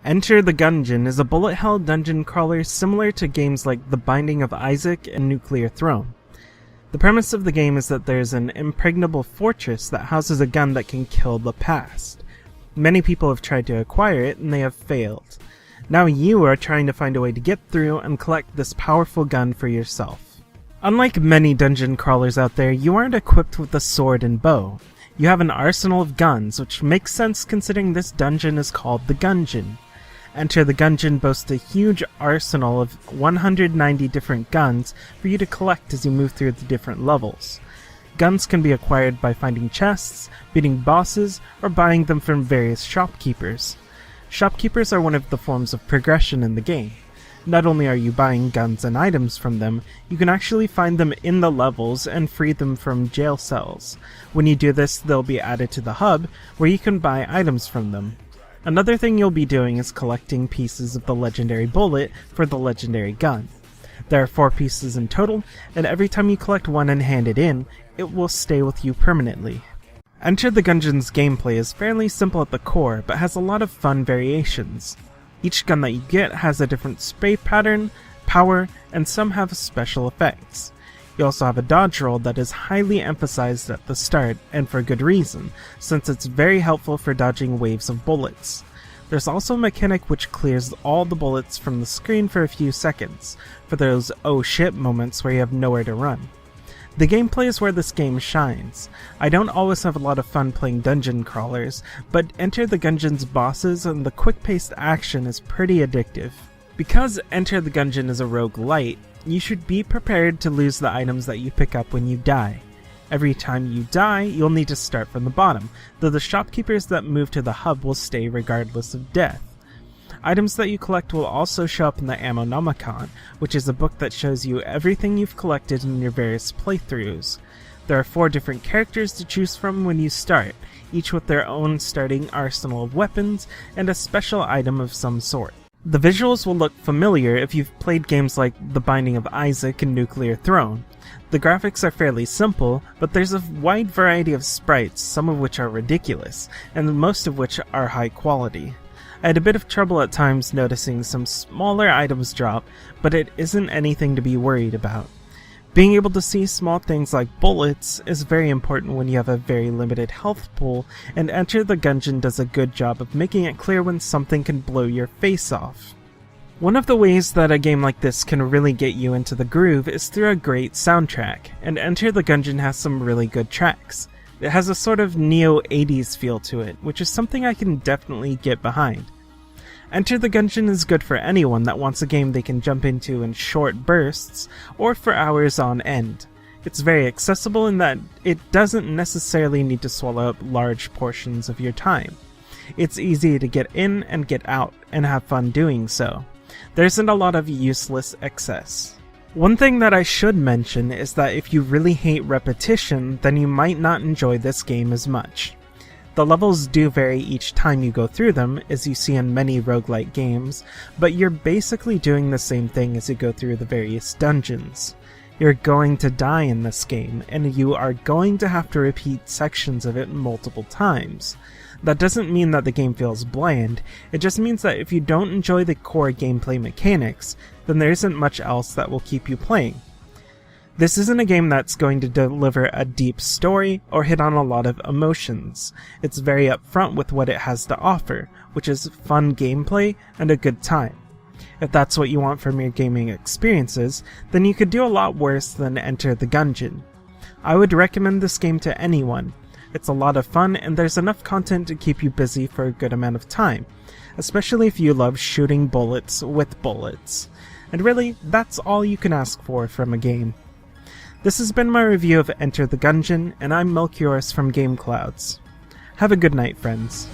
Enter the Gungeon is a bullet hell dungeon crawler similar to games like The Binding of Isaac and Nuclear Throne. The premise of the game is that there's an impregnable fortress that houses a gun that can kill the past. Many people have tried to acquire it and they have failed. Now you are trying to find a way to get through and collect this powerful gun for yourself. Unlike many dungeon crawlers out there, you aren't equipped with a sword and bow. You have an arsenal of guns, which makes sense considering this dungeon is called the Gungeon. Enter the Gungeon boasts a huge arsenal of 190 different guns for you to collect as you move through the different levels. Guns can be acquired by finding chests, beating bosses, or buying them from various shopkeepers. Shopkeepers are one of the forms of progression in the game. Not only are you buying guns and items from them, you can actually find them in the levels and free them from jail cells. When you do this, they'll be added to the hub, where you can buy items from them. Another thing you'll be doing is collecting pieces of the legendary bullet for the legendary gun. There are 4 pieces in total, and every time you collect one and hand it in, it will stay with you permanently. Enter the Gungeon's gameplay is fairly simple at the core, but has a lot of fun variations. Each gun that you get has a different spray pattern, power, and some have special effects. You also have a dodge roll that is highly emphasized at the start, and for good reason, since it's very helpful for dodging waves of bullets. There's also a mechanic which clears all the bullets from the screen for a few seconds, for those oh shit moments where you have nowhere to run. The gameplay is where this game shines. I don't always have a lot of fun playing dungeon crawlers, but Enter the Gungeon's bosses and the quick-paced action is pretty addictive. Because Enter the Gungeon is a roguelite, you should be prepared to lose the items that you pick up when you die. Every time you die, you'll need to start from the bottom, though the shopkeepers that move to the hub will stay regardless of death. Items that you collect will also show up in the Ammonomicon, which is a book that shows you everything you've collected in your various playthroughs. There are 4 different characters to choose from when you start, each with their own starting arsenal of weapons and a special item of some sort. The visuals will look familiar if you've played games like The Binding of Isaac and Nuclear Throne. The graphics are fairly simple, but there's a wide variety of sprites, some of which are ridiculous, and most of which are high quality. I had a bit of trouble at times noticing some smaller items drop, but it isn't anything to be worried about. Being able to see small things like bullets is very important when you have a very limited health pool, and Enter the Gungeon does a good job of making it clear when something can blow your face off. One of the ways that a game like this can really get you into the groove is through a great soundtrack, and Enter the Gungeon has some really good tracks. It has a sort of neo-80s feel to it, which is something I can definitely get behind. Enter the Gungeon is good for anyone that wants a game they can jump into in short bursts, or for hours on end. It's very accessible in that it doesn't necessarily need to swallow up large portions of your time. It's easy to get in and get out, and have fun doing so. There isn't a lot of useless excess. One thing that I should mention is that if you really hate repetition, then you might not enjoy this game as much. The levels do vary each time you go through them, as you see in many roguelike games, but you're basically doing the same thing as you go through the various dungeons. You're going to die in this game, and you are going to have to repeat sections of it multiple times. That doesn't mean that the game feels bland, it just means that if you don't enjoy the core gameplay mechanics, then there isn't much else that will keep you playing. This isn't a game that's going to deliver a deep story or hit on a lot of emotions. It's very upfront with what it has to offer, which is fun gameplay and a good time. If that's what you want from your gaming experiences, then you could do a lot worse than Enter the Gungeon. I would recommend this game to anyone. It's a lot of fun and there's enough content to keep you busy for a good amount of time, especially if you love shooting bullets with bullets. And really, that's all you can ask for from a game. This has been my review of Enter the Gungeon, and I'm Melchiorus from Game Clouds. Have a good night, friends.